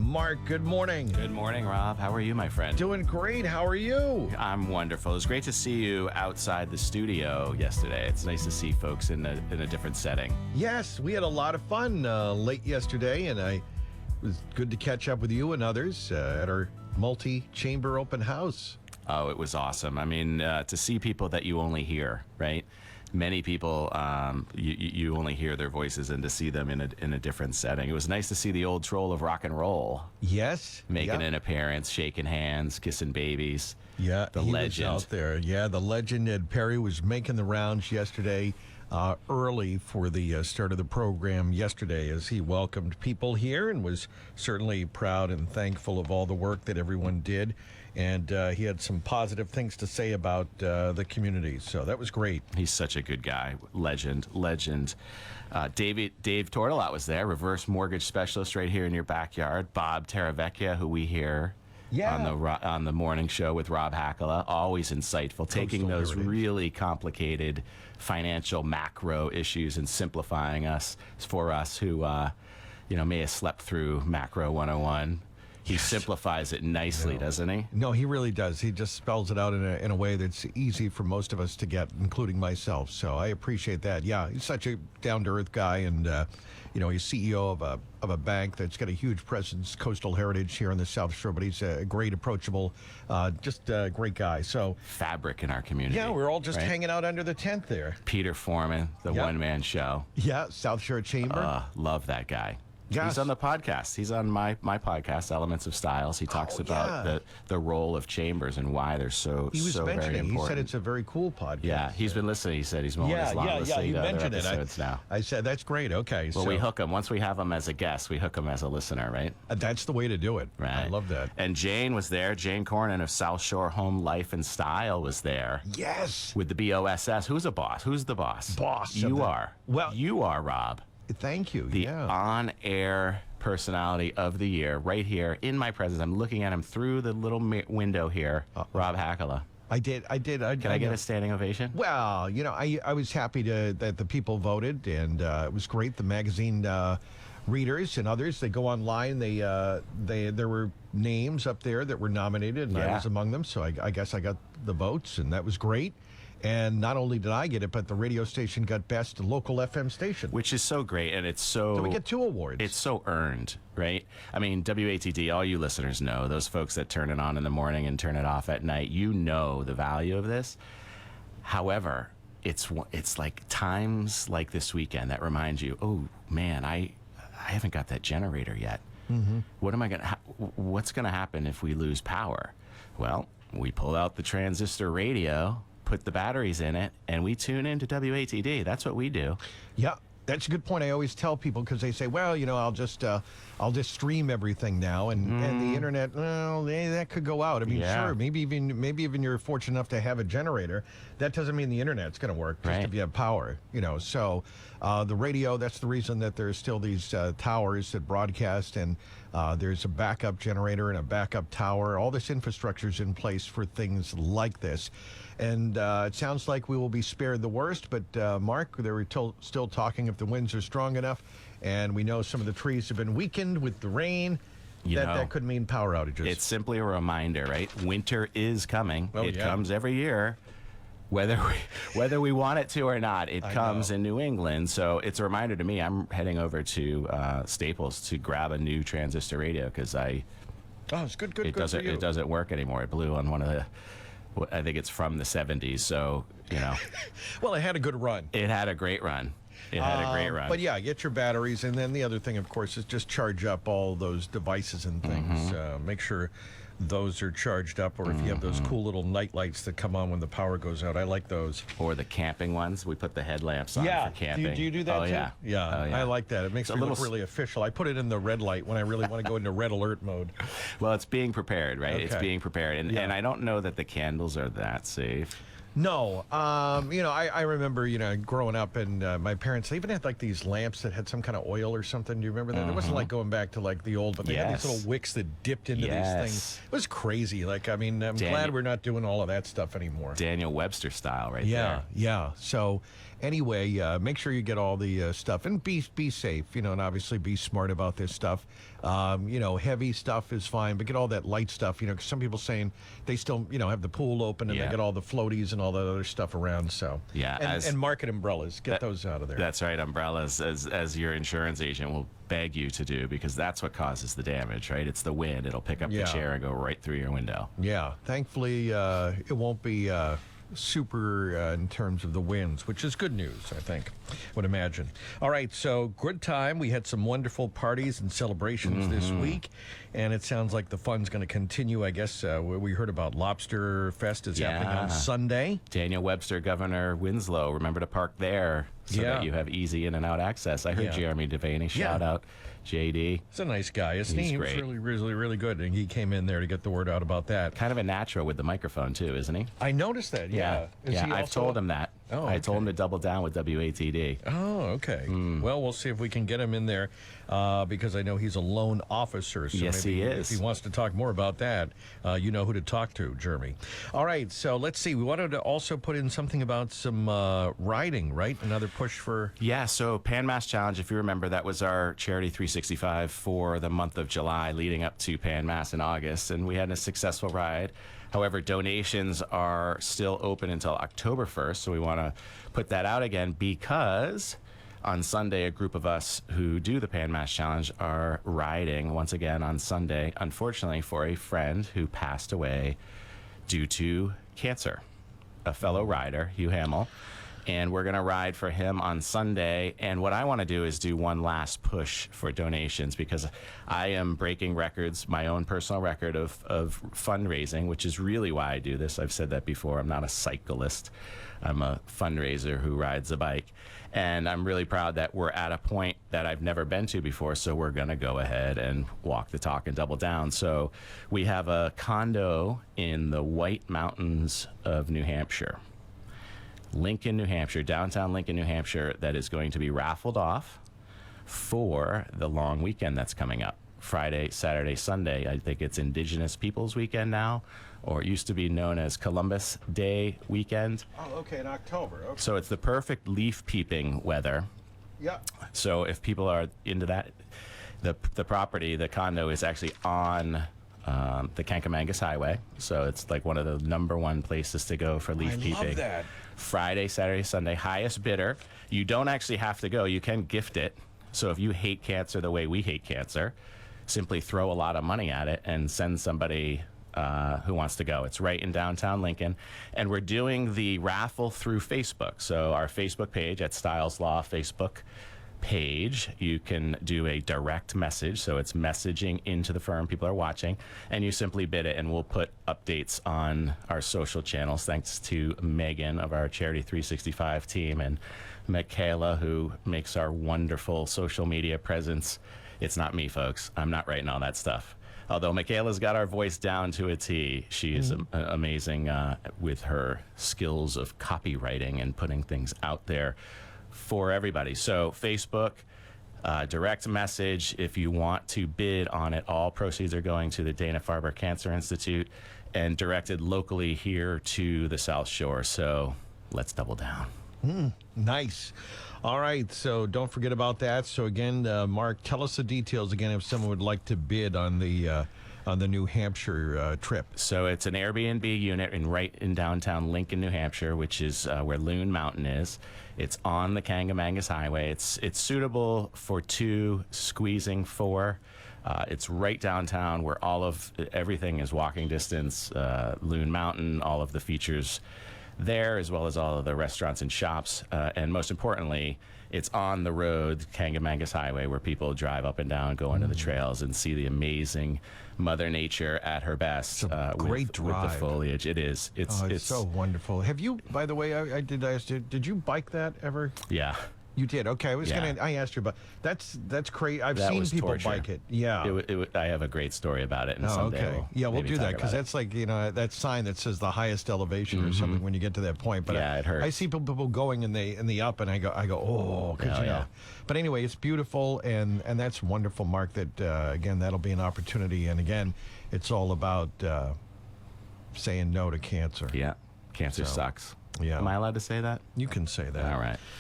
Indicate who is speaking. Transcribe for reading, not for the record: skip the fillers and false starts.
Speaker 1: Mark, good morning.
Speaker 2: Good morning, Rob. How are you, my friend?
Speaker 1: Doing great. How are you?
Speaker 2: I'm wonderful. It was great to see you outside the studio yesterday. It's nice to see folks in a different setting.
Speaker 1: Yes, we had a lot of fun late yesterday, and it was good to catch up with you and others at our multi-chamber open house.
Speaker 2: Oh, it was awesome. I mean, to see people that you only hear, right? Many people, you only hear their voices, and to see them in a different setting. It was nice to see the old troll of rock and roll.
Speaker 1: Yes.
Speaker 2: Making an appearance, shaking hands, kissing babies.
Speaker 1: Yeah,
Speaker 2: the legend
Speaker 1: was out there. Yeah, the legend Ed Perry was making the rounds yesterday, early for the start of the program yesterday, as he welcomed people here and was certainly proud and thankful of all the work that everyone did. And he had some positive things to say about the community, so that was great.
Speaker 2: He's such a good guy. Legend. Dave Tortolot was there, reverse mortgage specialist right here in your backyard. Bob Terravecchia, who we hear on the morning show with Rob Hakala, always insightful, taking those really complicated financial macro issues and simplifying us for us who may have slept through Macro 101. He simplifies it nicely, doesn't he?
Speaker 1: No, he really does. He just spells it out in a way that's easy for most of us to get, including myself. So I appreciate that. Yeah, he's such a down-to-earth guy, and he's CEO of a bank that's got a huge presence, coastal heritage here on the South Shore. But he's a great, approachable, just a great guy. So
Speaker 2: fabric in our community.
Speaker 1: Yeah, we're all just hanging out under the tent there.
Speaker 2: Peter Foreman, the one-man show.
Speaker 1: Yeah, South Shore Chamber.
Speaker 2: Love that guy.
Speaker 1: Yes.
Speaker 2: He's on the podcast. He's on my podcast, Elements of Styles. He talks about the role of chambers and why they're so very important.
Speaker 1: He said it's a very cool podcast.
Speaker 2: Yeah, he's been listening. He said he's mowing his lawn listening to other episodes now.
Speaker 1: I said, that's great. Okay.
Speaker 2: Well, we hook him. Once we have him as a guest, we hook him as a listener, right?
Speaker 1: That's the way to do it.
Speaker 2: Right.
Speaker 1: I love that.
Speaker 2: And Jane was there. Jane Cornyn of South Shore Home Life and Style was there.
Speaker 1: Yes.
Speaker 2: With the BOSS. Who's a boss? Who's the boss?
Speaker 1: Boss.
Speaker 2: You are.
Speaker 1: Well,
Speaker 2: you are, Rob.
Speaker 1: Thank you.
Speaker 2: The on-air personality of the year, right here in my presence. I'm looking at him through the little window here. Rob Hakala.
Speaker 1: I did.
Speaker 2: Can I get a standing ovation?
Speaker 1: Well, I was happy that the people voted, and it was great. The magazine readers and others, they go online. There were names up there that were nominated, and I was among them. So I guess I got the votes, and that was great. And not only did I get it, but the radio station got Best Local FM Station.
Speaker 2: Which is so great, and it's so
Speaker 1: we get 2 awards.
Speaker 2: It's so earned, right? I mean, WATD, all you listeners know, those folks that turn it on in the morning and turn it off at night, you know the value of this. However, it's like times like this weekend that remind you, oh, man, I haven't got that generator yet.
Speaker 1: Mm-hmm.
Speaker 2: What's going to happen if we lose power? Well, we pull out the transistor radio, put the batteries in it, and we tune into WATD. That's what we do.
Speaker 1: Yeah, that's a good point. I always tell people, because they say, well, I'll just stream everything now, and the internet, well, that could go out. I mean, sure, maybe even you're fortunate enough to have a generator. That doesn't mean the internet's going to work just if you have power. So the radio, that's the reason that there's still these towers that broadcast, and there's a backup generator and a backup tower. All this infrastructure's in place for things like this. And it sounds like we will be spared the worst, but Mark, they were still talking if the winds are strong enough, and we know some of the trees have been weakened with the rain. That could mean power outages.
Speaker 2: It's simply a reminder, right? Winter is coming.
Speaker 1: Oh,
Speaker 2: it comes every year. Whether we want it to or not, it comes in New England. So it's a reminder to me. I'm heading over to Staples to grab a new transistor radio because
Speaker 1: it's good. It
Speaker 2: doesn't work anymore. It blew on one of the. I think it's from the 70s, so,
Speaker 1: Well, it had a good run.
Speaker 2: It had a great run.
Speaker 1: But yeah, get your batteries, and then the other thing, of course, is just charge up all those devices and things. Make sure those are charged up, or if you have those cool little night lights that come on when the power goes out. I like those.
Speaker 2: Or the camping ones. We put the headlamps on for camping.
Speaker 1: Do you do that too?
Speaker 2: Yeah.
Speaker 1: Yeah, I like that. It makes it look really official. I put it in the red light when I really want to go into red alert mode.
Speaker 2: Well, it's being prepared, right?
Speaker 1: Okay.
Speaker 2: It's being prepared. And I don't know that the candles are that safe.
Speaker 1: No. I remember, growing up, and my parents, they even had like these lamps that had some kind of oil or something. Do you remember that? It wasn't like going back to like the old, but they had these little wicks that dipped into these things. It was crazy. I'm glad we're not doing all of that stuff anymore.
Speaker 2: Daniel Webster style right there.
Speaker 1: Yeah. So, anyway, make sure you get all the stuff and be safe, and obviously be smart about this stuff. Heavy stuff is fine, but get all that light stuff, because some people saying they still, have the pool open and they get all the floaties and all that other stuff around. So and market umbrellas, get those out of there.
Speaker 2: That's right, umbrellas, as your insurance agent will beg you to do, because that's what causes the damage, right? It's the wind. It'll pick up the chair and go right through your window.
Speaker 1: Yeah, thankfully it won't be super in terms of the winds, which is good news, I think, would imagine. All right, so good time. We had some wonderful parties and celebrations this week, and it sounds like the fun's going to continue. I guess we heard about Lobster Fest is happening on Sunday.
Speaker 2: Daniel Webster, Governor Winslow, remember to park there so that you have easy in and out access. I heard Jeremy Devaney shout out JD.
Speaker 1: He's a nice guy, isn't he? He's
Speaker 2: great.
Speaker 1: He's really good, and he came in there to get the word out about that.
Speaker 2: Kind of a natural with the microphone, too, isn't he?
Speaker 1: I noticed that, yeah.
Speaker 2: I've told him that.
Speaker 1: Oh,
Speaker 2: I told him to double down with WATD.
Speaker 1: Oh, okay. Well, we'll see if we can get him in there because I know he's a loan officer. So
Speaker 2: yes,
Speaker 1: maybe
Speaker 2: he is.
Speaker 1: If he wants to talk more about that, you know who to talk to, Jeremy. All right, so let's see. We wanted to also put in something about some riding, right? Another push for...
Speaker 2: Yeah, so Pan Mass Challenge, if you remember, that was our Charity 365 for the month of July leading up to Pan Mass in August, and we had a successful ride. However, donations are still open until October 1st, so we want to put that out again because on Sunday, a group of us who do the Pan Mass Challenge are riding once again on Sunday, unfortunately, for a friend who passed away due to cancer, a fellow rider, Hugh Hamill. And we're going to ride for him on Sunday. And what I want to do is do one last push for donations because I am breaking records, my own personal record of fundraising, which is really why I do this. I've said that before. I'm not a cyclist. I'm a fundraiser who rides a bike. And I'm really proud that we're at a point that I've never been to before. So we're going to go ahead and walk the talk and double down. So we have a condo in the White Mountains of New Hampshire. Lincoln, New Hampshire, downtown Lincoln, New Hampshire, that is going to be raffled off for the long weekend that's coming up. Friday, Saturday, Sunday. I think it's Indigenous Peoples Weekend now, or it used to be known as Columbus Day Weekend.
Speaker 1: Oh, okay, in October. Okay.
Speaker 2: So it's the perfect leaf peeping weather.
Speaker 1: Yeah.
Speaker 2: So if people are into that, the property, the condo is actually on the Kankamangas Highway. So it's like one of the #1 places to go for leaf peeping. I
Speaker 1: love that.
Speaker 2: Friday, Saturday, Sunday, highest bidder. You don't actually have to go. You can gift it. So if you hate cancer the way we hate cancer, simply throw a lot of money at it and send somebody who wants to go. It's right in downtown Lincoln. And we're doing the raffle through Facebook. So our Facebook page at Styles Law Facebook page, you can do a direct message, so it's messaging into the firm, people are watching, and you simply bid it, and we'll put updates on our social channels, thanks to Megan of our Charity 365 team and Michaela, who makes our wonderful social media presence. It's not me, folks. I'm not writing all that stuff. Although Michaela's got our voice down to a T. She is amazing with her skills of copywriting and putting things out there for everybody. So Facebook, direct message. If you want to bid on it, all proceeds are going to the Dana-Farber Cancer Institute and directed locally here to the South Shore. So let's double down.
Speaker 1: Nice. All right, so don't forget about that. So again, Mark, tell us the details again if someone would like to bid on the New Hampshire trip.
Speaker 2: So it's an Airbnb unit right in downtown Lincoln, New Hampshire, which is where Loon Mountain is. It's on the Kangamangas Highway. It's suitable for 2, squeezing 4. It's right downtown where everything is walking distance. Loon Mountain, all of the features there, as well as all of the restaurants and shops. And most importantly, it's on the road, Kangamangas Highway, where people drive up and down, go into the trails, and see the amazing Mother Nature at her best.
Speaker 1: Great drive.
Speaker 2: With the foliage. It is.
Speaker 1: It's so wonderful. Have you, by the way, I ask you, did you bike that ever?
Speaker 2: Yeah.
Speaker 1: You did. Okay, I asked you about that's great. I've seen people bike it. Yeah,
Speaker 2: I have a great story about it. And someday
Speaker 1: okay. We'll do that because that's like that sign that says the highest elevation or something when you get to that point. But
Speaker 2: it hurts.
Speaker 1: I see people going in the up, and I go oh, because know. But anyway, it's beautiful, and that's wonderful, Mark. That again, that'll be an opportunity, and again, it's all about saying no to cancer.
Speaker 2: Yeah, cancer sucks.
Speaker 1: Yeah.
Speaker 2: Am I allowed to say that?
Speaker 1: You can say that.
Speaker 2: All right.